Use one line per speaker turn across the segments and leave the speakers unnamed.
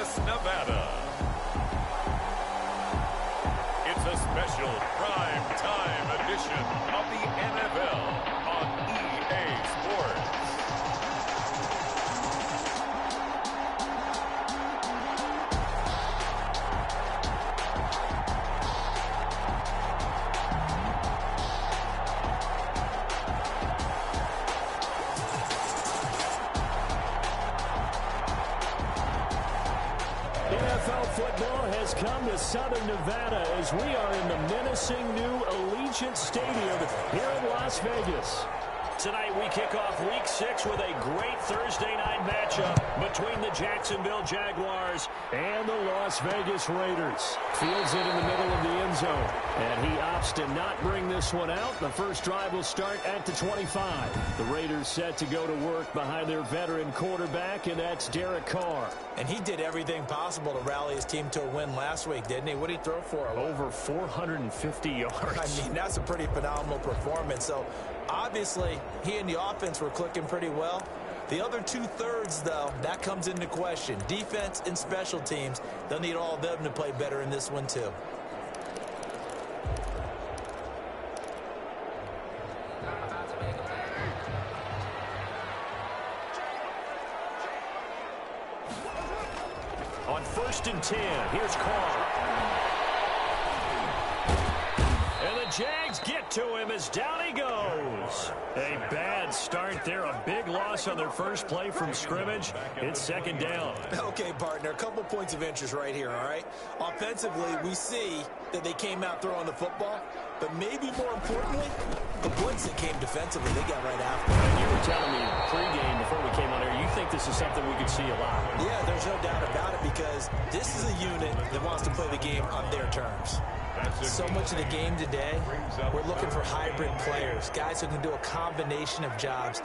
Las, Nevada. It's a special prime time edition of the NFL on EA Sports.
NFL football has come to Southern Nevada as we are in the menacing new Allegiant Stadium here in Las Vegas. Tonight we kick off Week 6 with a great Thursday night matchup between the Jacksonville Jaguars and the Las Vegas Raiders. Fields it in the middle of the end zone, and he opts to not bring this one out. The first drive will start at the 25. The Raiders set to go to work behind their veteran quarterback, and that's Derek Carr.
And he did everything possible to rally his team to a win last week, didn't he? What did he throw for?
Over 450 yards.
I mean, that's a pretty phenomenal performance. So, obviously, he and the offense were clicking pretty well. The other two-thirds, though, that comes into question. Defense and special teams, they'll need all of them to play better in this one, too.
On 1st and 10, here's Carr. And the Jags get to him as down he goes. A bad start there, a big loss on their first play from scrimmage. It's 2nd down.
Okay, partner, a couple points of interest right here, all right? Offensively, we see that they came out throwing the football, but maybe more importantly, the blitz that came defensively, they got right after.
And you were telling me pregame before we came on here, you think this is something we could see a lot.
Yeah, there's no doubt about it because this is a unit that wants to play the game on their terms. So much of the game today, we're looking for hybrid players, guys who can do a combination of jobs.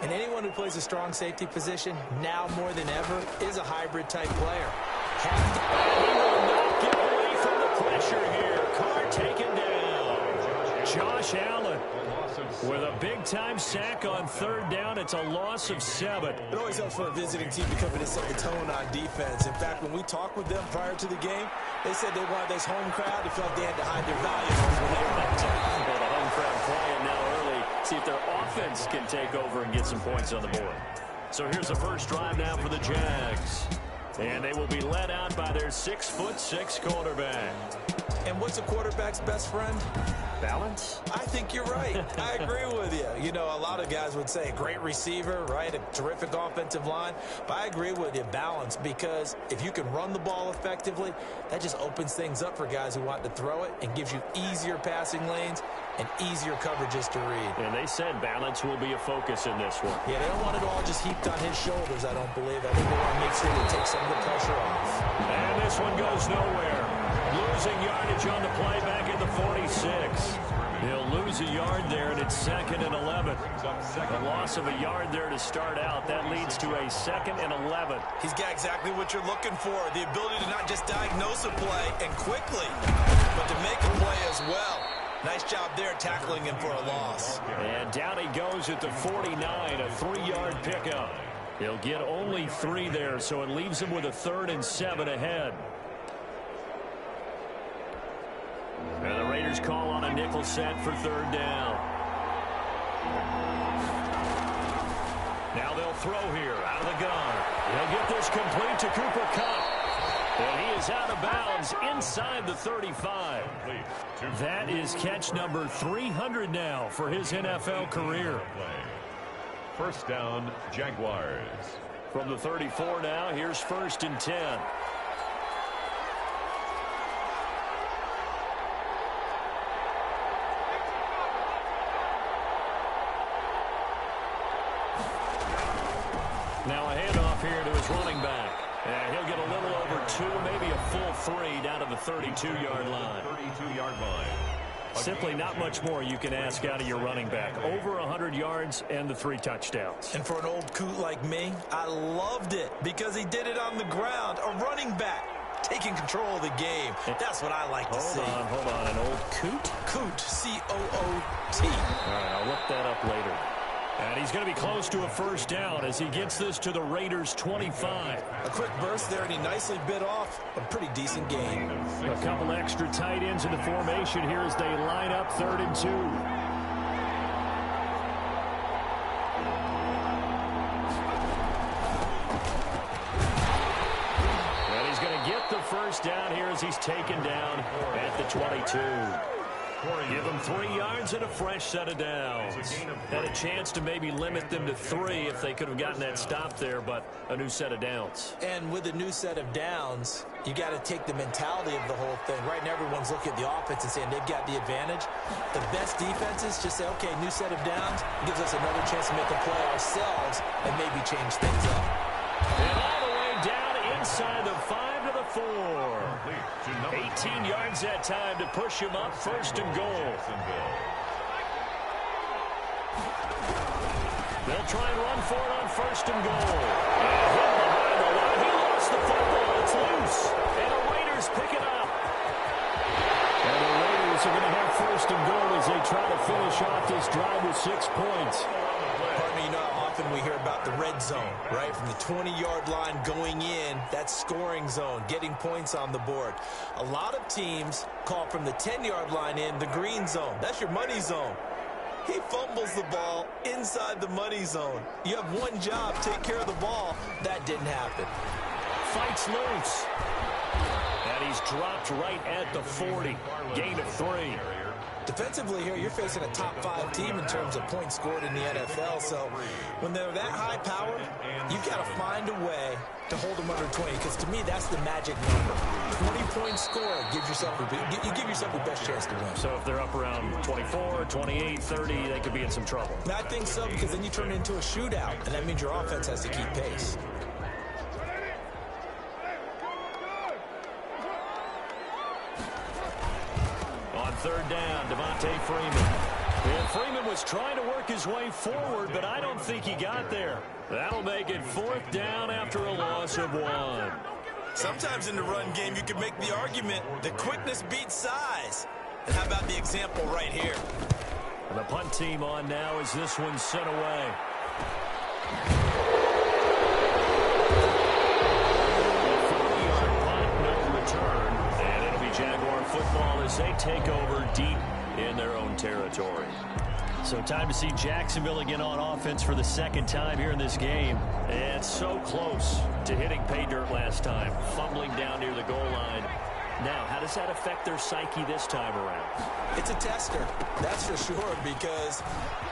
And anyone who plays a strong safety position, now more than ever, is a hybrid type player.
He will not get away from the pressure here. Carr taken down. Josh Allen with a big-time sack on 3rd down. It's a loss of 7.
It always helps for a visiting team to come in and set the tone on defense. In fact, when we talked with them prior to the game, they said they wanted this home crowd to feel like they had to hide their valuables when they were on time.
Well, the home crowd playing now early. See if their offense can take over and get some points on the board. So here's the first drive now for the Jags. And they will be led out by their 6'6" quarterback.
And what's a quarterback's best friend?
Balance?
I think you're right. I agree with you. You know, a lot of guys would say great receiver, right? A terrific offensive line. But I agree with you, balance, because if you can run the ball effectively, that just opens things up for guys who want to throw it and gives you easier passing lanes and easier coverages to read.
And they said balance will be a focus in this one.
Yeah, they don't want it all just heaped on his shoulders, I don't believe. I think they want to make sure they take some of the pressure off.
And this one goes nowhere. Losing yardage on the play back at the 46. He'll lose a yard there, and it's 2nd and 11. A loss of a yard there to start out. That leads to a 2nd and 11.
He's got exactly what you're looking for, the ability to not just diagnose a play and quickly, but to make a play as well. Nice job there tackling him for a loss.
And down he goes at the 49, a 3-yard pickup. He'll get only 3 there, so it leaves him with a 3rd and 7 ahead. And the Raiders call on a nickel set for 3rd down. Now they'll throw here out of the gun. He'll get this complete to Cooper Kupp. And he is out of bounds inside the 35. That is catch number 300 now for his NFL career.
1st down, Jaguars.
From the 34 now, here's 1st and 10. Now a handoff here to his running back. And he'll get a little over 2, maybe a full 3 down to the 32-yard line.
32-yard line.
Simply not much more you can ask out of your running back. Over 100 yards and the 3 touchdowns.
And for an old coot like me, I loved it because he did it on the ground. A running back taking control of the game. That's what I like to see.
Hold on. An old coot?
Coot, C-O-O-T.
All right, I'll look that up later. And he's going to be close to a first down as he gets this to the Raiders' 25.
A quick burst there, and he nicely bit off a pretty decent gain.
A couple extra tight ends in the formation here as they line up 3rd and 2. And he's going to get the first down here as he's taken down at the 22. Give them 3 yards and a fresh set of downs. Had a chance to maybe limit them to 3 if they could have gotten that stop there, but a new set of downs.
And with a new set of downs, you got to take the mentality of the whole thing. Right now, everyone's looking at the offense and saying they've got the advantage. The best defenses just say, okay, new set of downs gives us another chance to make a play ourselves and maybe change things up.
And all the way down inside the 5 to the 4. 18 yards that time to push him up 1st and goal. They'll try and run for it on 1st and goal. And hit behind the line. He lost the football. It's loose. And the Raiders pick it up. And the Raiders are going to have 1st and goal as they try to finish off this drive with 6 points.
Pardon me, you know how often we hear about the red zone, right? From the 20-yard line going in, that's scoring zone, getting points on the board. A lot of teams call from the 10-yard line in the green zone. That's your money zone. He fumbles the ball inside the money zone. You have one job, take care of the ball. That didn't happen.
Fights loose. And he's dropped right at the 40. Gain of 3.
Defensively here, you're facing a top 5 team in terms of points scored in the NFL. So when they're that high power, you've got to find a way to hold them under 20. Because to me, that's the magic number. 20-point score gives yourself you give yourself the best chance to win.
So if they're up around 24, 28, 30, they could be in some trouble.
And I think so, because then you turn it into a shootout, and that means your offense has to keep pace.
On 3rd down, Devontae Freeman. And Freeman was trying to work his way forward, but I don't think he got there. That'll make it 4th down after a loss of 1.
Sometimes in the run game, you can make the argument that quickness beats size. And how about the example right here?
And the punt team on now as this one's sent away. A 40-yard punt, no return. And it'll be Jaguar football as they take over deep in their own territory. So time to see Jacksonville again on offense for the 2nd time here in this game. And so close to hitting pay dirt last time, fumbling down near the goal line. Now, how does that affect their psyche this time around?
It's a tester, that's for sure, because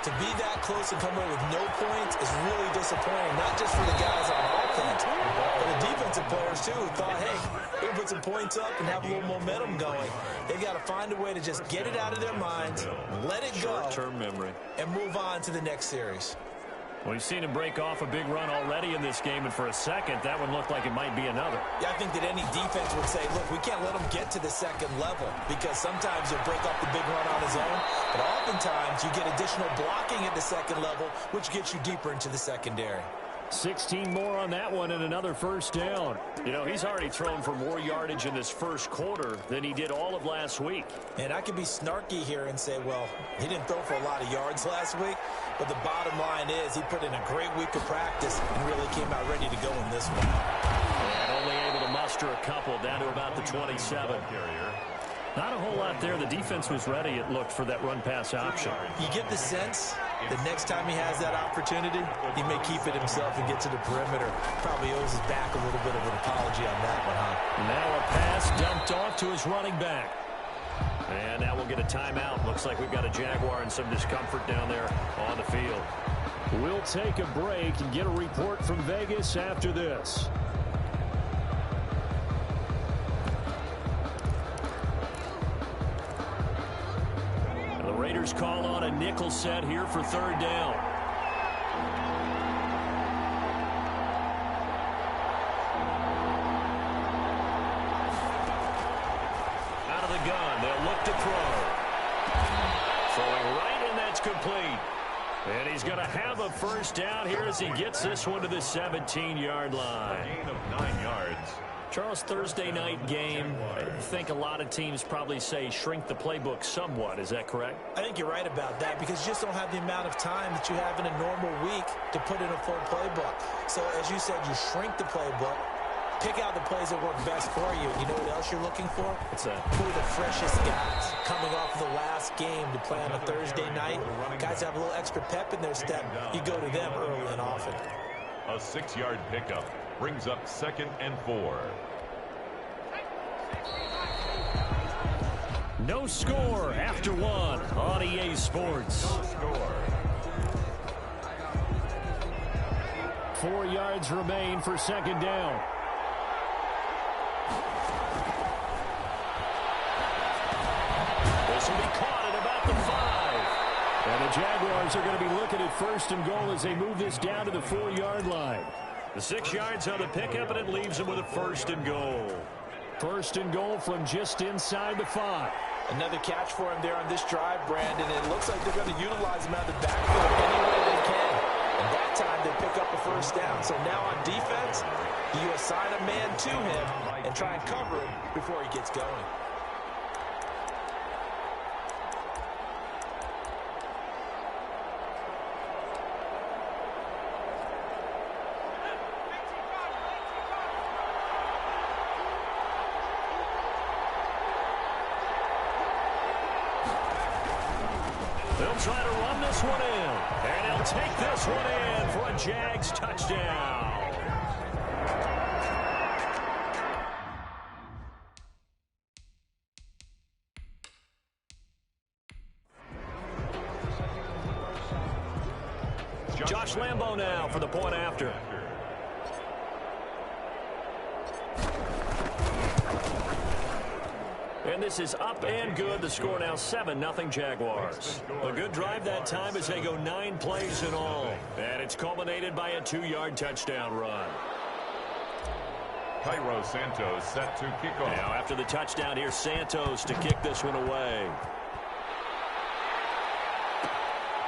to be that close and come away with no points is really disappointing, not just for the guys on offense, but the defensive players, too, who thought, hey, we can put some points up and have a little momentum going. They've got to find a way to just get it out of their minds, let it go,
short-term memory,
and move on to the next series.
We've seen him break off a big run already in this game, and for a second, that one looked like it might be another.
Yeah, I think that any defense would say, look, we can't let him get to the 2nd level, because sometimes he'll break off the big run on his own, but oftentimes you get additional blocking at the 2nd level, which gets you deeper into the secondary.
16 more on that one and another first down. You know, he's already thrown for more yardage in this first quarter than he did all of last week.
And I could be snarky here and say, well, he didn't throw for a lot of yards last week, but the bottom line is he put in a great week of practice and really came out ready to go in this one.
And only able to muster a couple down to about the 27. Not a whole lot there. The defense was ready, it looked, for that run-pass option.
You get the sense that next time he has that opportunity, he may keep it himself and get to the perimeter. Probably owes his back a little bit of an apology on that one, huh?
Now a pass dumped off to his running back. And now we'll get a timeout. Looks like we've got a Jaguar and some discomfort down there on the field. We'll take a break and get a report from Vegas after this. Raiders call on a nickel set here for 3rd down. Out of the gun, they'll look to throw. Throwing right, and that's complete. And he's going to have a first down here as he gets this one to the 17-yard line.
A gain of 9 yards.
Charles, Thursday night game, I think a lot of teams probably say shrink the playbook somewhat. Is that correct?
I think you're right about that because you just don't have the amount of time that you have in a normal week to put in a full playbook. So, as you said, you shrink the playbook, pick out the plays that work best for you. You know what else you're looking for? Who are the freshest guys coming off the last game to play on a Thursday night? Guys have a little extra pep in their step. You go to them early and often.
A 6-yard pickup brings up 2nd and 4.
No score after 1 on EA Sports.
No score.
4 yards remain for 2nd down. This will be caught at about the 5. And the Jaguars are going to be looking at 1st and goal as they move this down to the 4-yard line. The 6 yards on the pickup, and it leaves them with a 1st and goal. 1st and goal from just inside the 5.
Another catch for him there on this drive, Brandon. And it looks like they're going to utilize him out of the backfield any way they can. And that time they pick up a 1st down. So now on defense, you assign a man to him and try and cover him before he gets going.
They'll try to run this one in. And he'll take this one in for a Jags touchdown. Josh Lambo now for the point after. And this is up and good. The score now 7-0 Jaguars. A good drive that time as they go 9 plays in all. And it's culminated by a 2-yard touchdown run.
Cairo Santos set to kick off.
Now after the touchdown, here's Santos to kick this one away.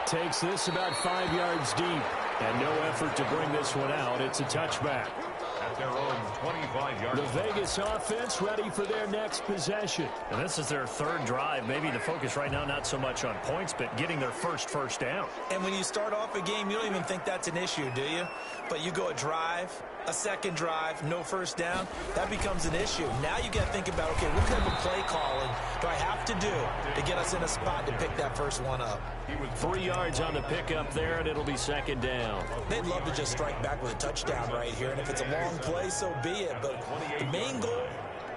Takes this about 5 yards deep. And no effort to bring this one out. It's a touchback.
At their own 25-yard line.
The Vegas offense ready for their next possession. And this is their 3rd drive. Maybe the focus right now not so much on points, but getting their first down.
And when you start off a game, you don't even think that's an issue, do you? But you go a drive, a 2nd drive, no 1st down, that becomes an issue. Now you got to think about, okay, what type of play calling do I have to do to get us in a spot to pick that first one up?
3 yards on the pickup there, and it'll be 2nd down.
They'd love to just strike back with a touchdown right here, and if it's a long play, so be it. But the main goal,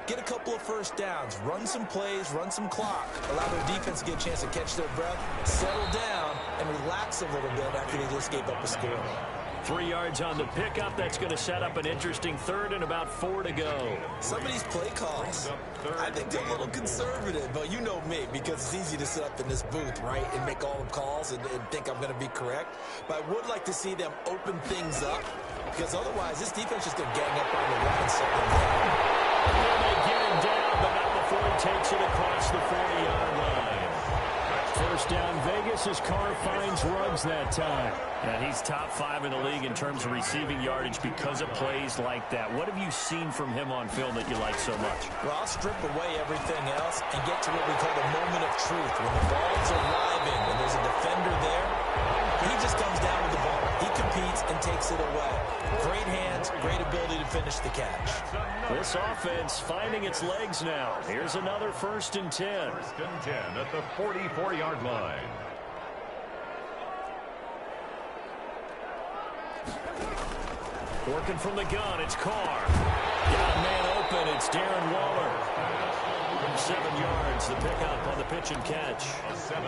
get a couple of 1st downs, run some plays, run some clock, allow their defense to get a chance to catch their breath, settle down, and relax a little bit after they just gave up a score.
3 yards on the pickup. That's going to set up an interesting 3rd and about 4 to go.
Some of these play calls, I think they're a little conservative, but you know me, because it's easy to sit up in this booth, right, and make all the calls and think I'm going to be correct. But I would like to see them open things up, because otherwise this defense is going to gang up on the run and set them down.
And they get him down, but not before he takes it across the 40-yard line. 1st down Vegas as Carr finds Ruggs that time. And he's top 5 in the league in terms of receiving yardage because of plays like that. What have you seen from him on film that you like so much?
Well, I'll strip away everything else and get to what we call the moment of truth. When the ball's arriving and there's a defender there, he just comes down with the ball. He competes and takes it away. Great hands, great ability to finish the catch.
This offense finding its legs now. Here's another 1st and 10.
1st and 10 at the 44-yard line.
Working from the gun, it's Carr. Got a man open, it's Darren Waller. From 7 yards, the pickup on the pitch and catch.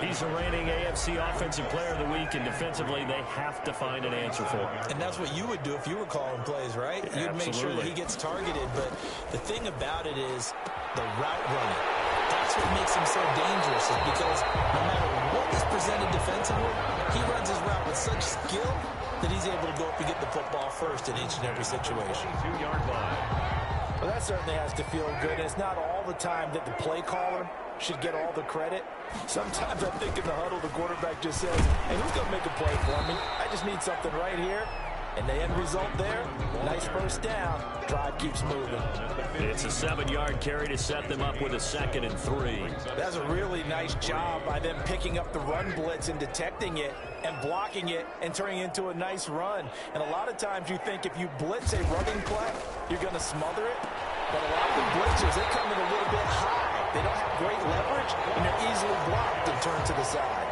He's the reigning AFC Offensive Player of the Week, and defensively, they have to find an answer for him.
And that's what you would do if you were calling plays, right? You'd make sure that he gets targeted. But the thing about it is the route running. That's what makes him so dangerous, is because no matter what is presented defensively, he runs his route with such skill that he's able to go up and get the football first in each and every situation.
2-yard line.
Well, that certainly has to feel good. And it's not all the time that the play caller should get all the credit. Sometimes I think in the huddle, the quarterback just says, hey, who's going to make a play for me? I just need something right here. And the end result there, nice first down. Drive keeps moving.
It's a 7-yard carry to set them up with a 2nd and 3.
That's a really nice job by them picking up the run blitz and detecting it and blocking it and turning it into a nice run. And a lot of times you think if you blitz a running play, you're going to smother it. But a lot of the blitzers, they come in a little bit high. They don't have great leverage, and they're easily blocked and turned to the side.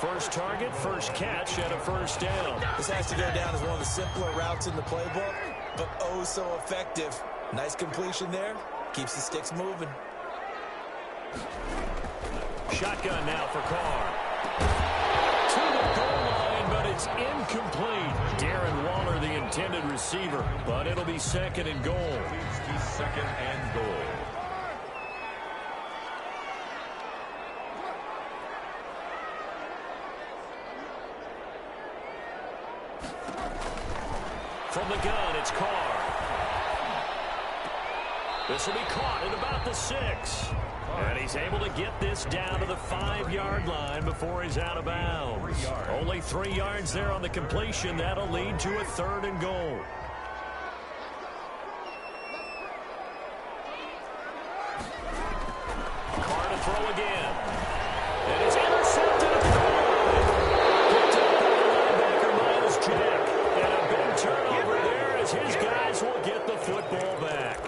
First target, first catch, and a first down.
This has to go down as one of the simpler routes in the playbook, but oh so effective. Nice completion there. Keeps the sticks moving.
Shotgun now for Carr. To the goal line, but it's incomplete. Darren Waller, the intended receiver, but it'll be 2nd and goal.
Leads to 2nd and goal.
From the gun, it's Carr. This will be caught at about the 6. And he's able to get this down to the 5-yard line before he's out of bounds. Only 3 yards there on the completion. That'll lead to a 3rd and goal. Carr to throw again. And it's intercepted at the goal line. Picked up by linebacker Miles Jack. And a big turnover there as his guys will get the football back.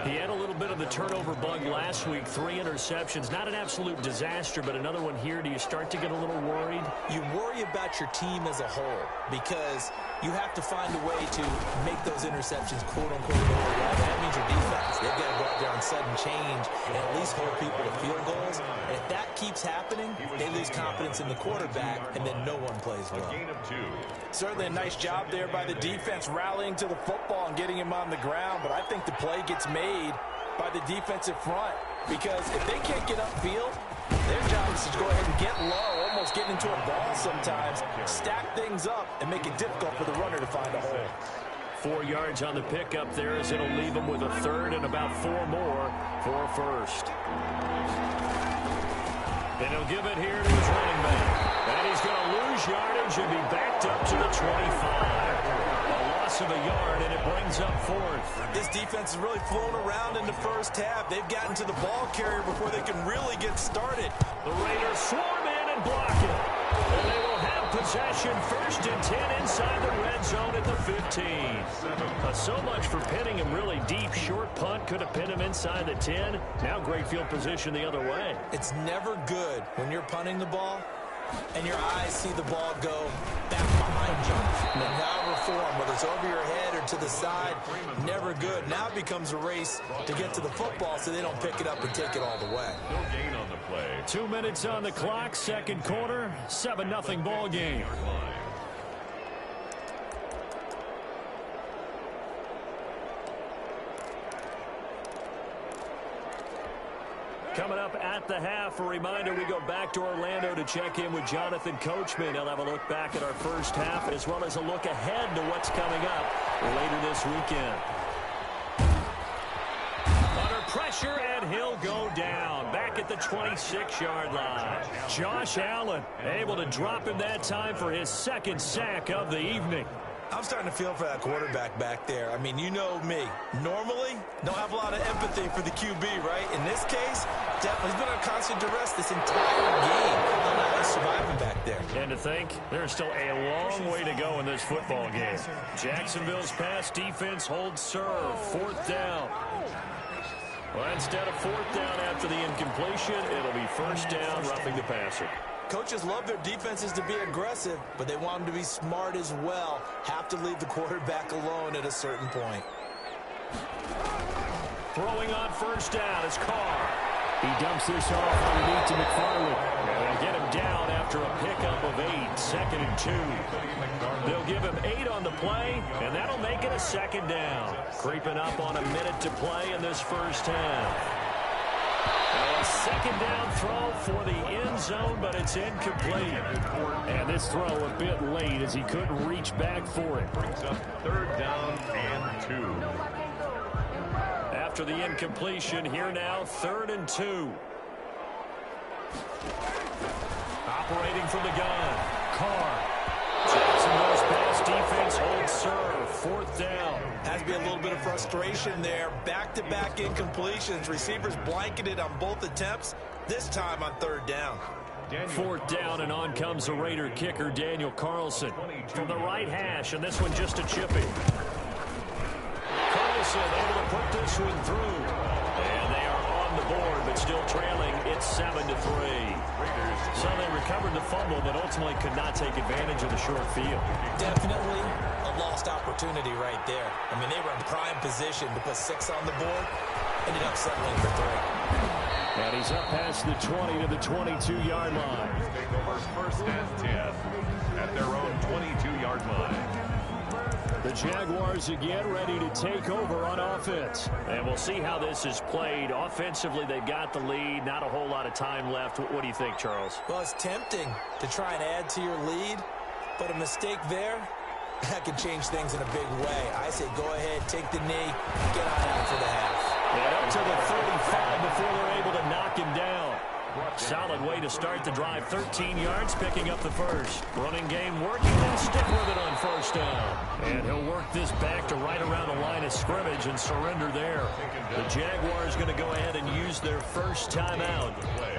He had a little bit of the turnover bug last week, 3 interceptions. Not an absolute disaster, but another one here. Do you start to get a little worried?
You worry about your team as a whole because you have to find a way to make those interceptions, quote-unquote, go away. That means your defense. They've got to go out there on sudden change and at least hold people to field goals. And if that keeps happening, they lose confidence in the quarterback, and then no one plays well.
A gain of 2.
Certainly a nice job there by the defense rallying to the football and getting him on the ground, but I think the play gets made by the defensive front because if they can't get upfield, their job is to go ahead and get low, almost get into a ball sometimes, stack things up, and make it difficult for the runner to find a hole.
4 yards on the pickup there as it'll leave him with a 3rd and about 4 more for a first. And he'll give it here to his running back. And he's going to lose yardage and be backed up to the 25. A loss of a yard, and it brings up 4th.
This defense has really flown around in the first half. They've gotten to the ball carrier before they can really get started.
The Raiders swarm in and block it. And they will have possession 1st and 10 inside the red zone at the 15. So much for pinning him really deep. Short punt could have pinned him inside the 10. Now great field position the other way.
It's never good when you're punting the ball and your eyes see the ball go back behind you. And however form, whether it's over your head or to the side, never good. Now it becomes a race to get to the football so they don't pick it up and take it all the way.
No gain on the play.
2 minutes on the clock, 2nd quarter, 7-0 ball game. Coming up at the half, a reminder, we go back to Orlando to check in with Jonathan Coachman. He'll have a look back at our first half as well as a look ahead to what's coming up later this weekend. Under pressure, and he'll go down. Back at the 26-yard line. Josh Allen able to drop him that time for his 2nd sack of the evening.
I'm starting to feel for that quarterback back there. I mean, you know me. Normally, don't have a lot of empathy for the QB, right? In this case, definitely he's been on constant duress this entire game. I don't know how he's surviving back there.
And to think, there's still a long way to go in this football game. Jacksonville's pass defense holds serve. 4th down. Well, instead of 4th down after the incompletion, it'll be 1st down, roughing the passer.
Coaches love their defenses to be aggressive, but they want them to be smart as well. Have to leave the quarterback alone at a certain point.
Throwing on 1st down is Carr. He dumps this off underneath to McFarland. And they'll get him down after a pickup of 8, 2nd and 2. They'll give him 8 on the play, and that'll make it a 2nd down. Creeping up on a minute to play in this first half. A 2nd down throw for the end zone, but it's incomplete. And this throw a bit late as he couldn't reach back for it.
Brings up 3rd down and 2.
after the incompletion. Here now, 3rd and 2. Operating from the gun, Carr. Jacksonville's pass defense holds serve. 4th down.
Has to be a little bit of frustration there. Back-to-back incompletions. Receivers blanketed on both attempts, this time on 3rd down.
4th down, and on comes the Raider kicker, Daniel Carlson. From the right hash, and this one just a chippy. Carlson able to put this one through. And they are on the board, but still trailing. It's 7-3. So they recovered the fumble, but ultimately could not take advantage of the short field.
Definitely a lost opportunity right there. I mean, they were in prime position to put 6 on the board. Ended up settling for 3.
And he's up past the 20 to the 22-yard line.
Take over 1st and 10 at their own 22-yard line.
The Jaguars again ready to take over on offense. And we'll see how this is played. Offensively, they've got the lead. Not a whole lot of time left. What do you think, Charles?
Well, it's tempting to try and add to your lead, but a mistake there, that could change things in a big way. I say go ahead, take the knee, get on out for the half.
And up to the 35 before they're able to knock him down. Solid way to start the drive. 13 yards, picking up the first. Running game working, and stick with it on 1st down. And he'll work this back to right around the line of scrimmage and surrender there. The Jaguars going to go ahead and use their first timeout,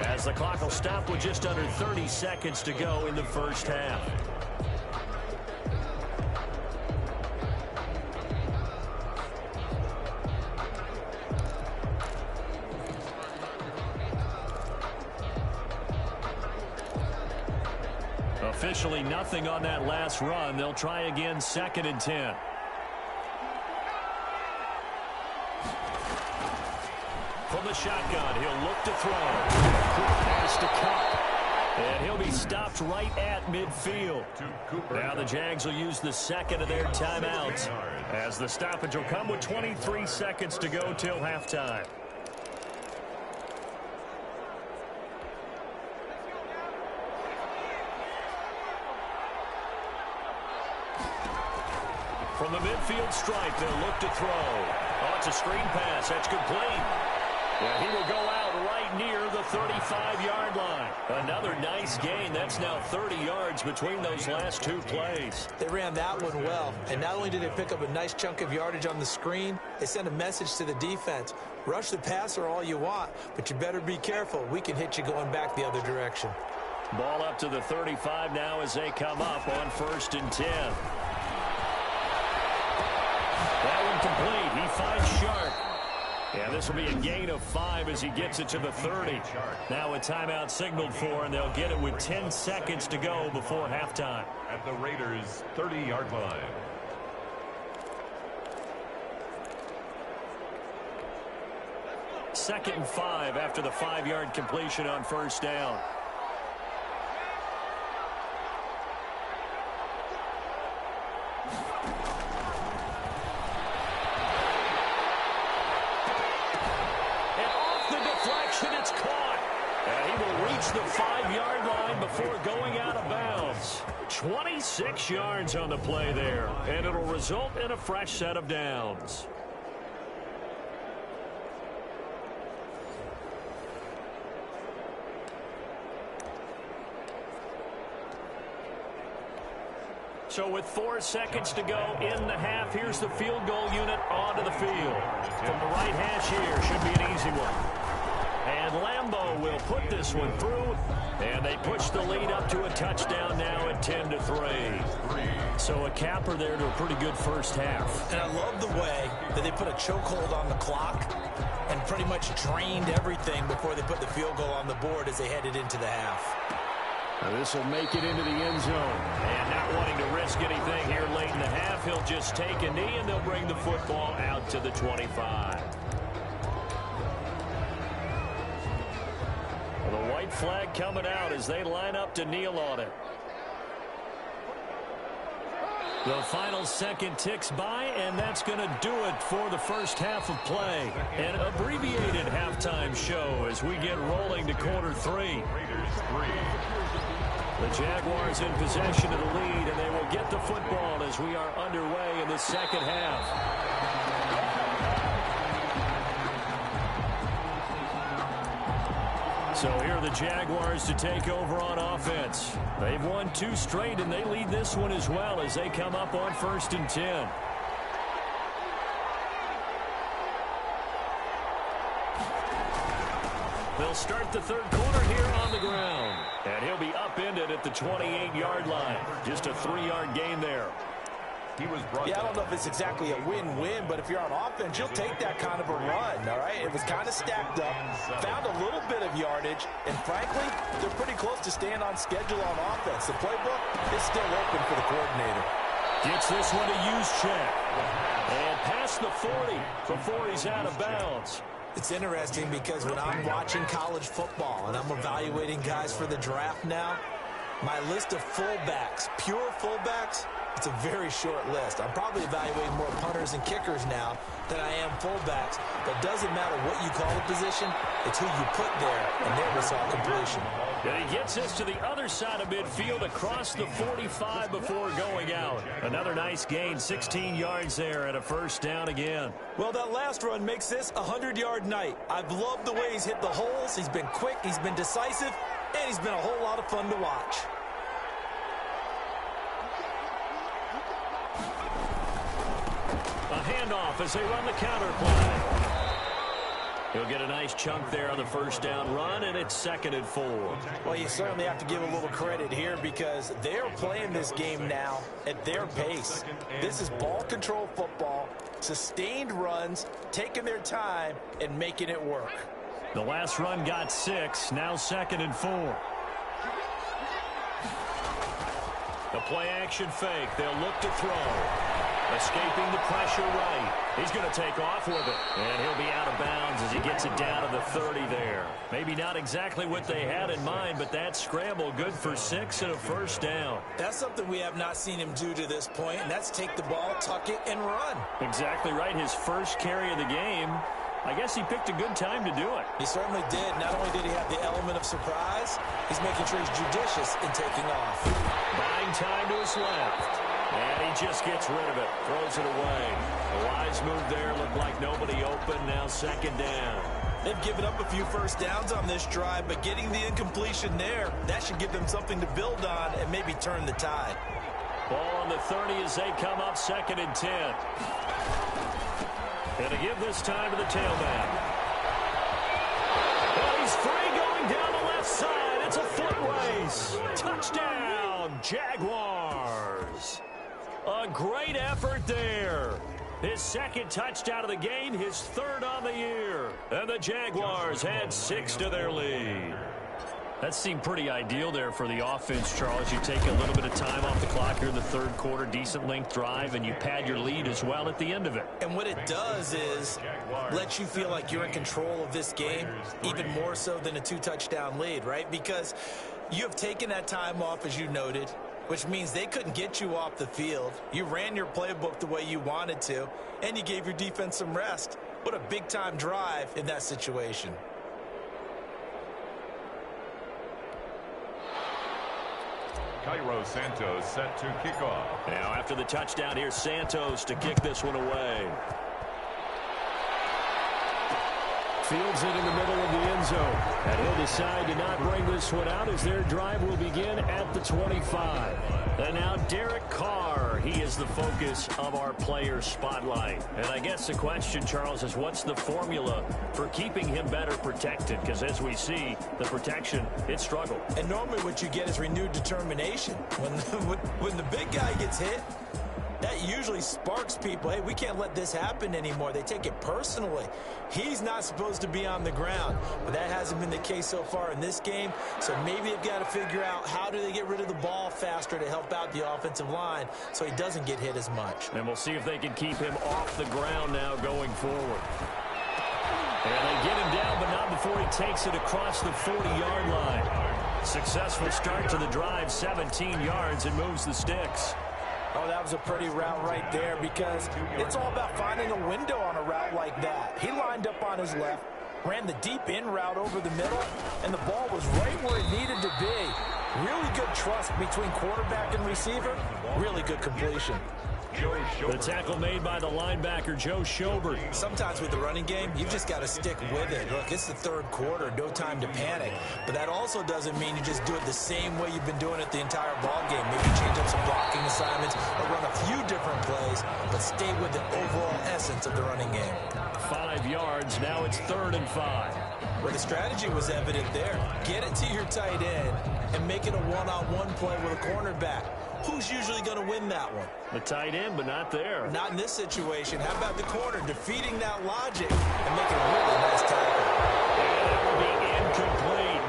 as the clock will stop with just under 30 seconds to go in the first half. Officially nothing on that last run. They'll try again, 2nd and 10. From the shotgun, he'll look to throw. Quick pass to Cup. And he'll be stopped right at midfield. Now the Jags will use the 2nd of their timeouts, as the stoppage will come with 23 seconds to go till halftime. From the midfield stripe, they'll look to throw. Oh, it's a screen pass. That's complete. Yeah, he will go out right near the 35-yard line. Another nice gain. That's now 30 yards between those last 2 plays.
They ran that one well, and not only did they pick up a nice chunk of yardage on the screen, they sent a message to the defense. Rush the passer all you want, but you better be careful. We can hit you going back the other direction.
Ball up to the 35 now as they come up on 1st and 10. That one complete. He finds Sharp. Yeah, this will be a gain of 5 as he gets it to the 30. Now a timeout signaled for, and they'll get it with 10 seconds to go before halftime.
At the Raiders' 30-yard line.
Second and 5 after the 5-yard completion on 1st down. It's caught. And he will reach the 5-yard line before going out of bounds. 26 yards on the play there, and it'll result in a fresh set of downs. So with 4 seconds to go in the half, here's the field goal unit onto the field. From the right hash here, should be an easy one. And Lambeau will put this one through, and they push the lead up to a touchdown now at 10-3. So a capper there to a pretty good first half.
And I love the way that they put a chokehold on the clock and pretty much drained everything before they put the field goal on the board as they headed into the half.
Now this will make it into the end zone. And not wanting to risk anything here late in the half, he'll just take a knee, and they'll bring the football out to the 25. The white flag coming out as they line up to kneel on it. The final second ticks by, and that's going to do it for the first half of play. An abbreviated halftime show as we get rolling to quarter 3. The Jaguars in possession of the lead, and they will get the football as we are underway in the second half. So here are the Jaguars to take over on offense. They've won 2 straight, and they lead this one as well as they come up on 1st and 10. They'll start the 3rd quarter here on the ground. And he'll be upended at the 28-yard line. Just a 3-yard gain there.
Yeah, I don't know if it's exactly a win-win, but if you're on offense, you'll take that kind of a run, all right? It was kind of stacked up, found a little bit of yardage, and frankly, they're pretty close to staying on schedule on offense. The playbook is still open for the coordinator.
Gets this one to use check. And past the 40 before he's out of bounds.
It's interesting because when I'm watching college football and I'm evaluating guys for the draft now, my list of fullbacks, pure fullbacks, it's a very short list. I'm probably evaluating more punters and kickers now than I am fullbacks. But it doesn't matter what you call the position. It's who you put there, and there we saw completion.
And he gets us to the other side of midfield across the 45 before going out. Another nice gain, 16 yards there and a 1st down again.
Well, that last run makes this a 100-yard night. I've loved the way he's hit the holes. He's been quick, he's been decisive, and he's been a whole lot of fun to watch.
A handoff as they run the counter play. He'll get a nice chunk there on the 1st down run, and it's 2nd and 4.
Well, you certainly have to give a little credit here because they're playing this game now at their pace. This is ball control football, sustained runs, taking their time, and making it work.
The last run got 6, now 2nd and 4. The play-action fake. They'll look to throw. Escaping the pressure right. He's going to take off with it. And he'll be out of bounds as he gets it down to the 30 there. Maybe not exactly what they had in mind, but that scramble good for 6 and a 1st down.
That's something we have not seen him do to this point, and that's take the ball, tuck it, and run.
Exactly right. His first carry of the game. I guess he picked a good time to do it.
He certainly did. Not only did he have the element of surprise, he's making sure he's judicious in taking off.
Buying time to his left. And he just gets rid of it. Throws it away. A wise move there. Looked like nobody open. Now 2nd down.
They've given up a few 1st downs on this drive, but getting the incompletion there, that should give them something to build on and maybe turn the tide.
Ball on the 30 as they come up 2nd and 10. And to give this time to the tailback. Well, he's free going down the left side. It's a foot race. Touchdown, Jaguars. A great effort there. His 2nd touchdown of the game, his 3rd on the year. And the Jaguars add 6 to their lead. That seemed pretty ideal there for the offense, Charles. You take a little bit of time off the clock here in the 3rd quarter, decent length drive, and you pad your lead as well at the end of it.
And what it does is let you feel like you're in control of this game, even more so than a 2-touchdown lead, right? Because you have taken that time off, as you noted, which means they couldn't get you off the field. You ran your playbook the way you wanted to, and you gave your defense some rest. What a big-time drive in that situation.
Cairo Santos set to kick off.
Now after the touchdown, here's Santos to kick this one away. Fields it in the middle of the end zone. And he'll decide to not bring this one out as their drive will begin at the 25. And now Derek Carr, he is the focus of our player spotlight. And I guess the question, Charles, is what's the formula for keeping him better protected? Because as we see, the protection, it struggled.
And normally what you get is renewed determination. When the big guy gets hit, that usually sparks people. Hey, we can't let this happen anymore. They take it personally. He's not supposed to be on the ground, but that hasn't been the case so far in this game. So maybe they've got to figure out how do they get rid of the ball faster to help out the offensive line so he doesn't get hit as much.
And we'll see if they can keep him off the ground now going forward. And they get him down, but not before he takes it across the 40-yard line. Successful start to the drive, 17 yards, and moves the sticks.
Oh, that was a pretty route right there because it's all about finding a window on a route like that. He lined up on his left, ran the deep in route over the middle, and the ball was right where it needed to be. Really good trust between quarterback and receiver. Really good completion.
The tackle made by the linebacker, Joe Schobert.
Sometimes with the running game, you've just got to stick with it. Look, it's the third quarter, no time to panic. But that also doesn't mean you just do it the same way you've been doing it the entire ball game. Maybe change up some blocking assignments or run a few different plays, but stay with the overall essence of the running game.
5 yards, now it's 3rd and 5.
Well, the strategy was evident there. Get it to your tight end and make it a one-on-one play with a cornerback. Who's usually going to win that one?
The tight end, but not there.
Not in this situation. How about the corner defeating that logic and making a really nice tackle?
And that will be incomplete.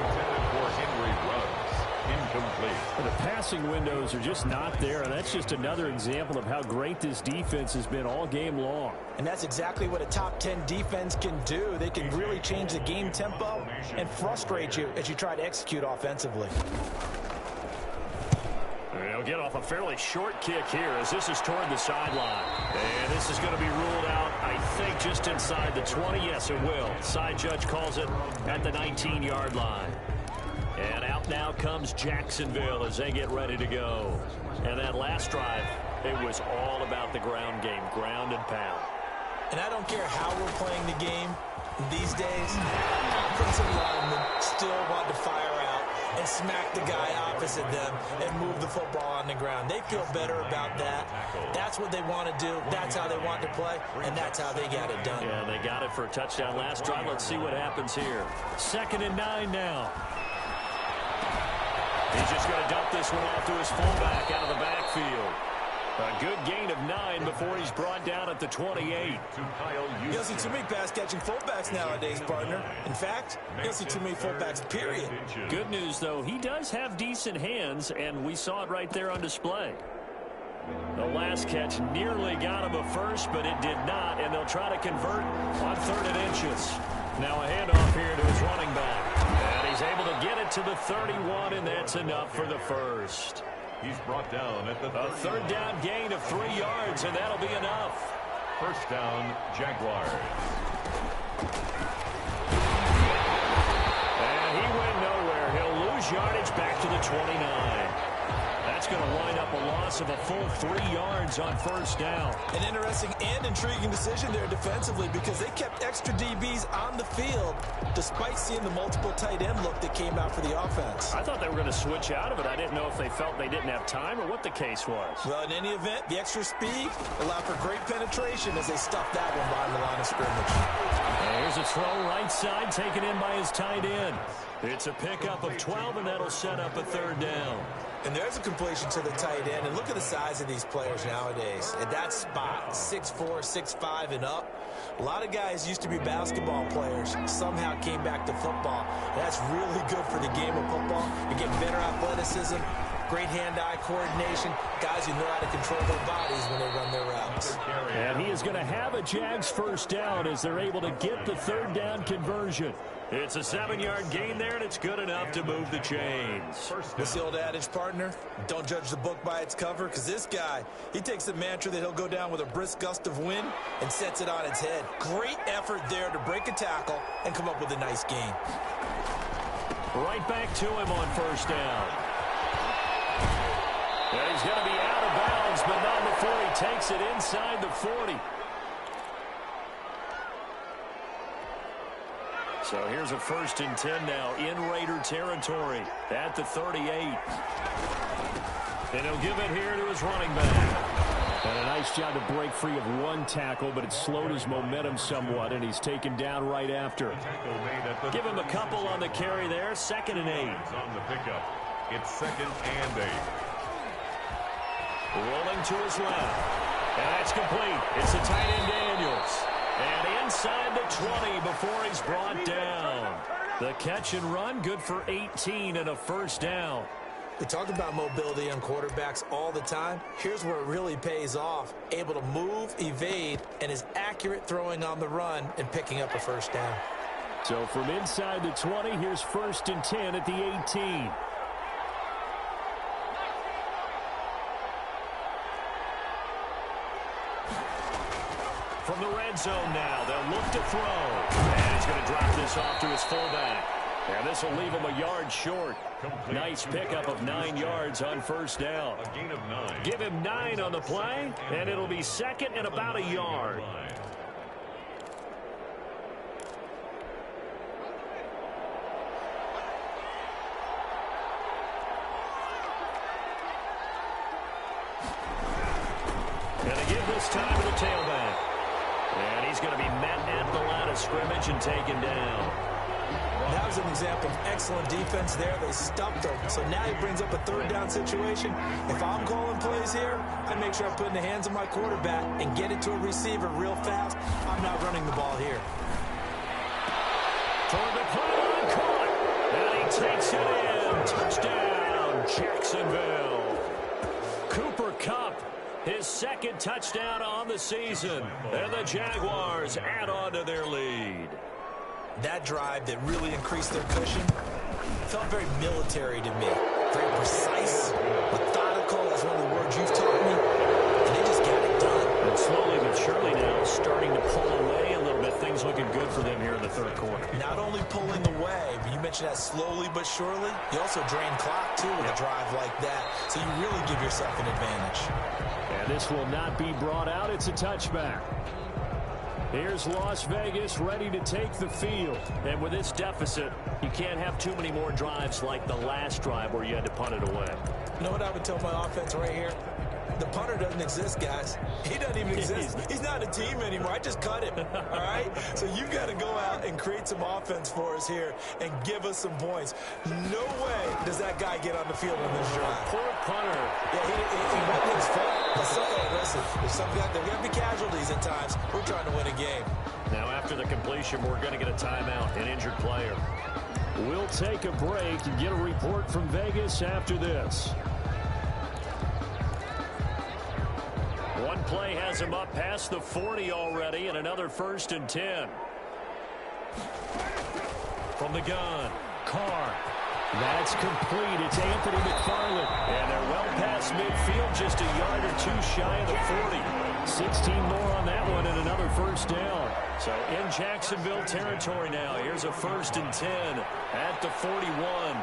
For Henry runs. Incomplete.
The passing windows are just not there, and that's just another example of how great this defense has been all game long.
And that's exactly what a top 10 defense can do. They can really change the game tempo and frustrate you as you try to execute offensively.
They'll get off a fairly short kick here as this is toward the sideline. And this is going to be ruled out, I think, just inside the 20. Yes, it will. Side judge calls it at the 19-yard line. And out now comes Jacksonville as they get ready to go. And that last drive, it was all about the ground game, ground and pound.
And I don't care how we're playing the game these days, offensive linemen still want to fire out and smack the guy opposite them and move the football on the ground. They feel better about that. That's what they want to do. That's how they want to play, and that's how they got it done.
Yeah, they got it for a touchdown last drive. Let's see what happens here. 2nd and 9 now. He's just going to dump this one off to his fullback out of the backfield. A good gain of 9 before he's brought down at the 28.
You don't see too many pass-catching fullbacks nowadays, partner. In fact, you don't see too many fullbacks, period.
Good news, though, he does have decent hands, and we saw it right there on display. The last catch nearly got him a first, but it did not, and they'll try to convert on 3rd and inches. Now a handoff here to his running back. And he's able to get it to the 31, and that's enough for the first.
He's brought down at the
A 3rd down gain of 3 yards, and that'll be enough.
1st down, Jaguars.
And he went nowhere. He'll lose yardage back to the 29. That's going to wind up a loss of a full 3 yards on 1st down.
An interesting and intriguing decision there defensively because they kept extra DBs on the field despite seeing the multiple tight end look that came out for the offense.
I thought they were going to switch out of it. I didn't know if they felt they didn't have time or what the case was.
Well, in any event, the extra speed allowed for great penetration as they stuffed that one behind the line of scrimmage.
And here's a throw right side taken in by his tight end. It's a pickup of 12, and that'll set up a 3rd down.
And there's a completion to the tight end. And look at the size of these players nowadays. At that spot, 6'4", 6'5", and up. A lot of guys used to be basketball players, somehow came back to football. And that's really good for the game of football. You get better athleticism, great hand-eye coordination, guys who know how to control their bodies when they run their routes.
And he is going to have a Jags 1st down as they're able to get the 3rd down conversion. It's a 7-yard gain there, and it's good enough to move the chains.
What's the old adage, partner? Don't judge the book by its cover, because this guy, he takes the mantra that he'll go down with a brisk gust of wind and sets it on its head. Great effort there to break a tackle and come up with a nice gain.
Right back to him on 1st down. And he's going to be out of bounds, but not before he takes it inside the 40. So here's a 1st and 10 now in Raider territory at the 38. And he'll give it here to his running back. And a nice job to break free of one tackle, but it slowed his momentum somewhat, and he's taken down right after. Give him a couple on the carry there. 2nd and 8.
On the pickup, it's 2nd and 8.
Rolling to his left. And that's complete. It's the tight end Daniels. And inside the 20 before he's brought down. The catch and run, good for 18 and a 1st down.
We talk about mobility on quarterbacks all the time. Here's where it really pays off. Able to move, evade, and is accurate throwing on the run and picking up a 1st down.
So from inside the 20, here's 1st and 10 at the 18. From the red zone now, they'll look to throw. And he's going to drop this off to his fullback. And this will leave him a yard short. Nice pickup of 9 yards on first down.
A gain of 9.
Give him 9 on the play, and it'll be second and about a yard. And they give this time to the tailback. And he's going to be met at the line of scrimmage and taken down.
That was an example of excellent defense there. They stumped him. So now he brings up a third down situation. If I'm calling plays here, I make sure I put in the hands of my quarterback and get it to a receiver real fast. I'm not running the ball here.
Toward the pylon, caught. And he takes it in. Touchdown, Jacksonville. Cooper Kupp, his second touchdown on the season. And the Jaguars add on to their lead.
That drive that really increased their cushion felt very military to me. Very precise, methodical. That's one of the words you've taught me. And they just got it done.
And slowly but surely now starting to pull away a little bit. Things looking good for them here in the third quarter.
Not only pulling away, but you mentioned that slowly but surely. You also drain clock, too, with a drive like that. So you really give yourself an advantage.
And this will not be brought out. It's a touchback. Here's Las Vegas ready to take the field. And with this deficit, you can't have too many more drives like the last drive where you had to punt it away.
You know what I would tell my offense right here? The punter doesn't exist, guys. He doesn't even exist. He's not a team anymore. I just cut him, all right? So you got to go out and create some offense for us here and give us some points. No way does that guy get on the field on this drive.
Poor punter.
Yeah, he wasn't his fault. Listen, there's going to be casualties at times. We're trying to win a game.
Now, after the completion, we're going to get a timeout, an injured player. We'll take a break and get a report from Vegas after this. One play has him up past the 40 already, and another 1st and 10. From the gun, Carr. That's complete. It's Anthony McFarland. And they're well past midfield, just a yard or two shy of the 40. 16 more on that one and another 1st down. So in Jacksonville territory now. Here's a 1st and 10 at the 41.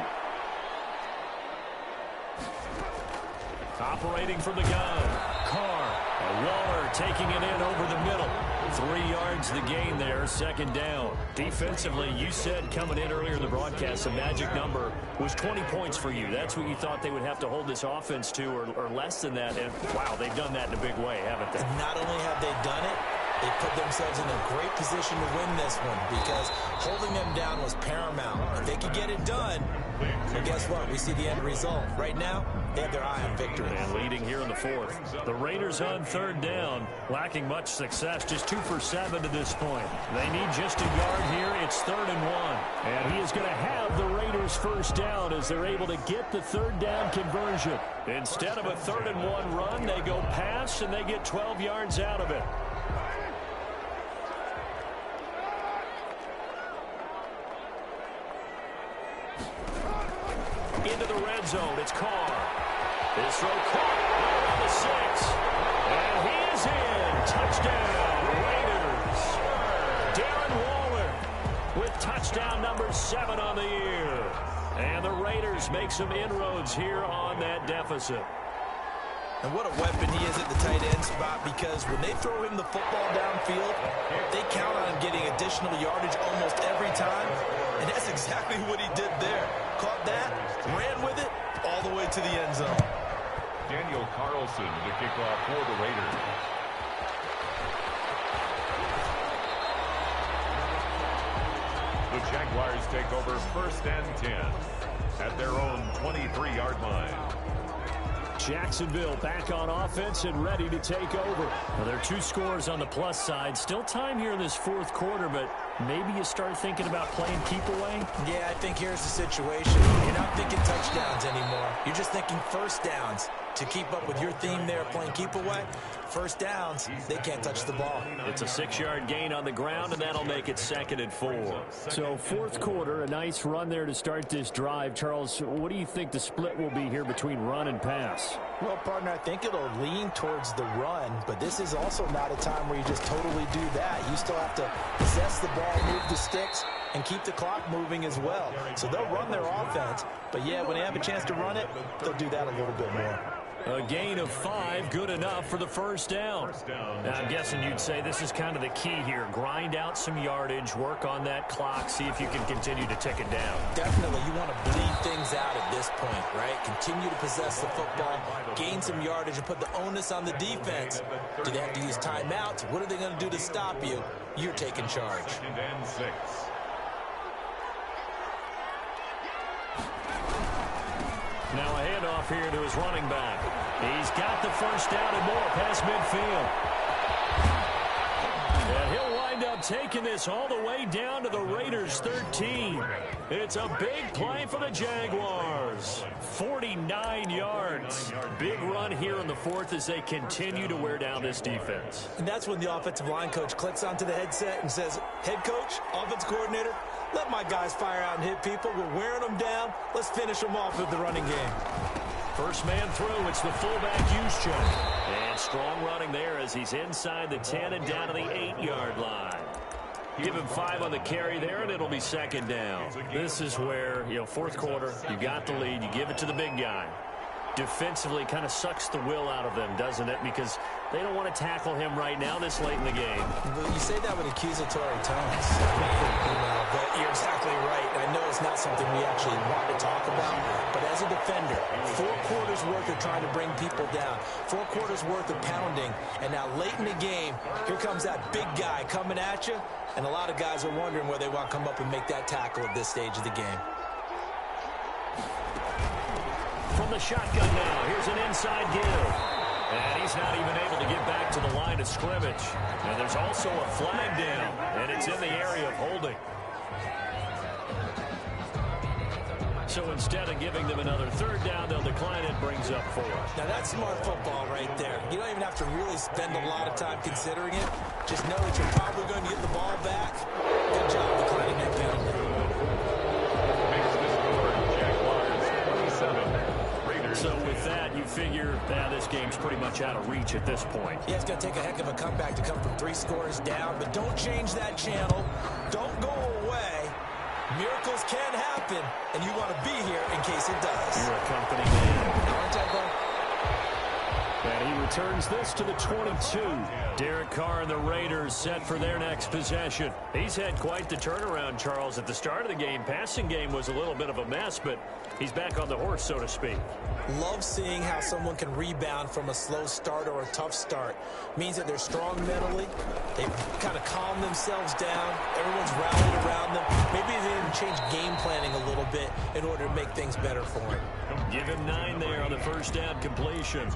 Operating from the gun, Carr. Waller taking it in over the middle. 3 yards the gain there, 2nd down. Defensively, you said coming in earlier in the broadcast, the magic number was 20 points for you. That's what you thought they would have to hold this offense to, or less than that. And, wow, they've done that in a big way, haven't they?
And not only have they done it, they put themselves in a great position to win this one because holding them down was paramount. If they could get it done, well, guess what? We see the end result. Right now, they have their eye on victory.
And leading here in the 4th. The Raiders on 3rd down, lacking much success, just 2 for 7 to this point. They need just a yard here. It's 3rd and 1. And he is going to have the Raiders 1st down as they're able to get the 3rd down conversion. Instead of a 3rd and 1 run, they go pass and they get 12 yards out of it. Into the red zone, it's Carr. His throw caught around the 6. And he is in. Touchdown, Raiders. Darren Waller with touchdown number 7 on the year. And the Raiders make some inroads here on that deficit.
And what a weapon he is at the tight end spot because when they throw him the football downfield, they count on him getting additional yardage almost every time. And that's exactly what he did there. Caught that, ran with it, all the way to the end zone.
Daniel Carlson to kick off for the Raiders. The Jaguars take over 1st and 10 at their own 23-yard line.
Jacksonville back on offense and ready to take over. Well, there are 2 scores on the plus side. Still time here in this 4th quarter, but maybe you start thinking about playing keep away?
Yeah, I think here's the situation. You're not thinking touchdowns anymore. You're just thinking 1st downs. To keep up with your theme there, playing keep away, 1st downs, they can't touch the ball.
It's a 6-yard gain on the ground, and that'll make it 2nd and 4. So 4th quarter, a nice run there to start this drive. Charles, what do you think the split will be here between run and pass?
Well, partner, I think it'll lean towards the run, but this is also not a time where you just totally do that. You still have to possess the ball, move the sticks, and keep the clock moving as well. So they'll run their offense, but yeah, when they have a chance to run it, they'll do that a little bit more.
A gain of 5, good enough for the first down. Now, I'm guessing you'd say this is kind of the key here. Grind out some yardage, work on that clock, see if you can continue to tick it down.
Definitely, you want to bleed things out at this point, right? Continue to possess the football, gain some yardage, and put the onus on the defense. Do they have to use timeouts? What are they going to do to stop you? You're taking charge.
2nd and 6.
Now a handoff here to his running back. He's got the first down and more past midfield. And he'll wind up taking this all the way down to the Raiders' 13. It's a big play for the Jaguars. 49 yards. Big run here in the 4th as they continue to wear down this defense.
And that's when the offensive line coach clicks onto the headset and says, head coach, offense coordinator, let my guys fire out and hit people. We're wearing them down. Let's finish them off with the running game.
First man through, it's the fullback use check. And strong running there as he's inside the 10 and down to the 8-yard line. Give him 5 on the carry there, and it'll be 2nd down. This is where, 4th quarter, you got the lead, you give it to the big guy. Defensively kind of sucks the will out of them, doesn't it? Because they don't want to tackle him right now this late in the game.
You say that with accusatory tones. But you're exactly right. I know it's not something we actually want to talk about, but as a defender, 4 quarters worth of trying to bring people down, 4 quarters worth of pounding, and now late in the game, here comes that big guy coming at you, and a lot of guys are wondering where they want to come up and make that tackle at this stage of the game.
From the shotgun now, here's an inside give. And he's not even able to get back to the line of scrimmage. And there's also a flag down, and it's in the area of holding. So instead of giving them another 3rd down, they'll decline it, brings up 4.
Now that's smart football right there. You don't even have to really spend a lot of time considering it. Just know that you're probably going to get the ball back. Good job declining that penalty.
So with that, you figure this game's pretty much out of reach at this point.
Yeah, it's going to take a heck of a comeback to come from 3 scores down, but don't change that channel. Don't go away. Miracles can happen, and you want to be here in case it does.
You're a company man.
Aren't I, bro?
And he returns this to the 22. Derek Carr and the Raiders set for their next possession. He's had quite the turnaround, Charles. At the start of the game, passing game was a little bit of a mess, but he's back on the horse, so to speak.
Love seeing how someone can rebound from a slow start or a tough start. Means that they're strong mentally. They've kind of calmed themselves down. Everyone's rallied around them. Maybe they didn't change game planning a little bit in order to make things better for him.
Give him 9 there on the first down completion.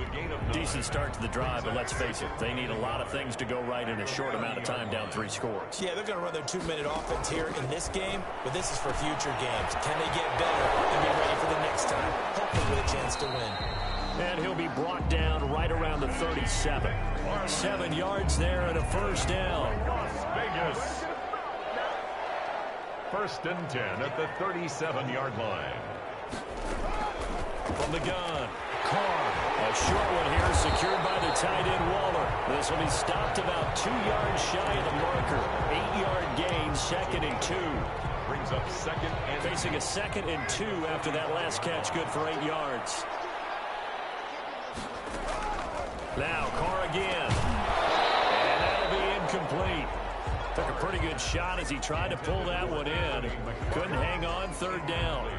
Decent start to the drive, but let's face it, they need a lot of things to go right in a short amount of time down 3 scores.
Yeah, they're going to run their 2-minute offense here in this game, but this is for future games. Can they get better and be ready for the next time? Hopefully with a chance to win.
And he'll be brought down right around the 37. 7 yards there and a first down.
Las Vegas. 1st and 10 at the 37-yard line.
From the gun, Carr. A short one here secured by the tight end Waller. This will be stopped about 2 yards shy of the marker. 8-yard gain, 2nd and 2.
Brings up 2nd and
Facing a 2nd and 2 after that last catch, good for 8 yards. Now Carr again. And that'll be incomplete. Took a pretty good shot as he tried to pull that one in. Couldn't hang on, 3rd down.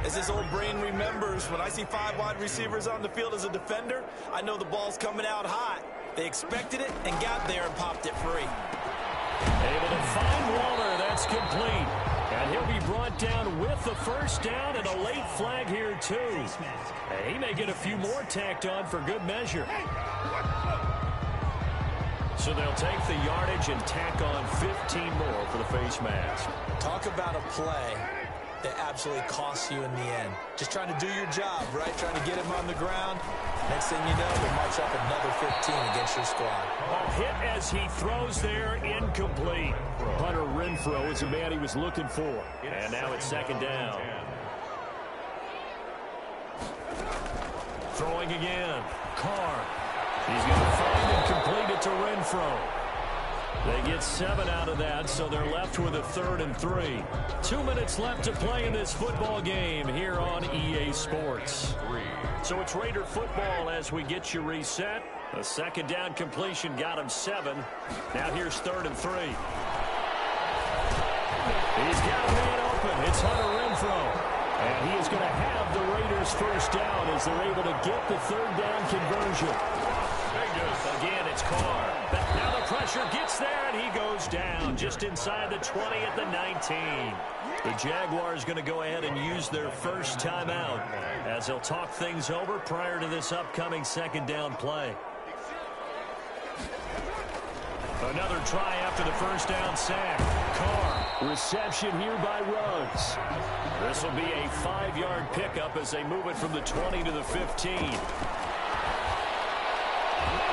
As this old brain remembers, when I see 5 wide receivers on the field as a defender, I know the ball's coming out hot. They expected it and got there and popped it free.
Able to find Waller. That's complete. And he'll be brought down with the first down and a late flag here, too. And he may get a few more tacked on for good measure. So they'll take the yardage and tack on 15 more for the face mask.
Talk about a play that absolutely costs you in the end. Just trying to do your job, right? Trying to get him on the ground. Next thing you know, they march up another 15 against your squad.
A hit as he throws there, incomplete. Hunter Renfrow is the man he was looking for. And now it's 2nd down. Throwing again. Carr. He's going to find and complete it to Renfrow. They get 7 out of that, so they're left with a 3rd and 3. 2 minutes left to play in this football game here on EA Sports. So it's Raider football as we get you reset. A 2nd down completion got him 7. Now here's 3rd and 3. He's got a man open. It's Hunter Renfrow. And he is going to have the Raiders 1st down as they're able to get the 3rd down conversion. Again, it's Carr. Now the pressure gets there, and he goes down just inside the 20 at the 19. The Jaguars going to go ahead and use their 1st timeout as they'll talk things over prior to this upcoming 2nd down play. Another try after the 1st down sack. Carr, reception here by Ruggs. This will be a 5-yard pickup as they move it from the 20 to the 15.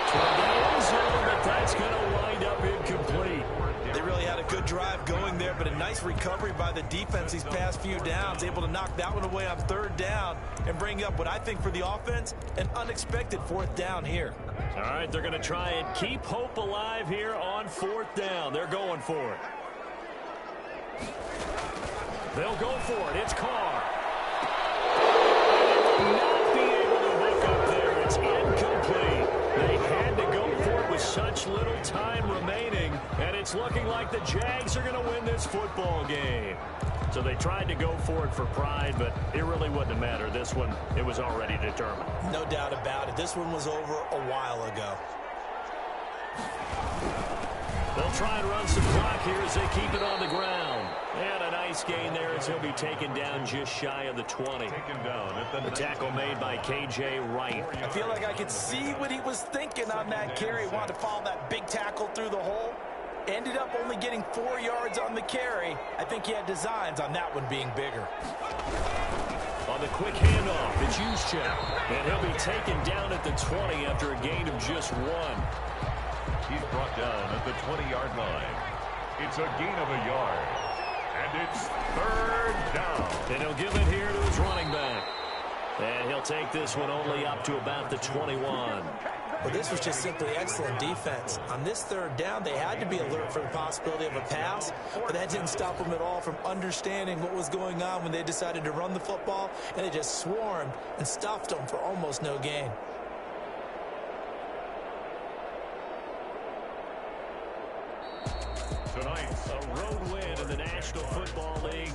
Toward the end zone, but that's going to wind up incomplete.
They really had a good drive going there, but a nice recovery by the defense these past few downs, able to knock that one away on 3rd down and bring up what I think for the offense, an unexpected 4th down here.
All right, they're going to try and keep hope alive here on 4th down. They're going for it. They'll go for it. It's Carr. Not be able to hook up there. It's incomplete. They had to go for it with such little time remaining, and it's looking like the Jags are going to win this football game. So they tried to go for it for pride, but it really wouldn't have mattered. This one, it was already determined.
No doubt about it. This one was over a while ago.
They'll try and run some clock here as they keep it on the ground. And a nice gain there as he'll be taken down just shy of the 20. The tackle made by K.J. Wright.
I feel like I could see what he was thinking on that carry. Wanted to follow that big tackle through the hole. Ended up only getting 4 yards on the carry. I think he had designs on that one being bigger.
On the quick handoff, it's Juszczyk. And he'll be taken down at the 20 after a gain of just 1.
He's brought down at the 20-yard line. It's a gain of a yard. And it's 3rd down.
And he'll give it here to his running back. And he'll take this one only up to about the 21.
Well, this was just simply excellent defense. On this 3rd down, they had to be alert for the possibility of a pass, but that didn't stop them at all from understanding what was going on when they decided to run the football, and they just swarmed and stuffed them for almost no gain.
Tonight, a road win in the National Football League.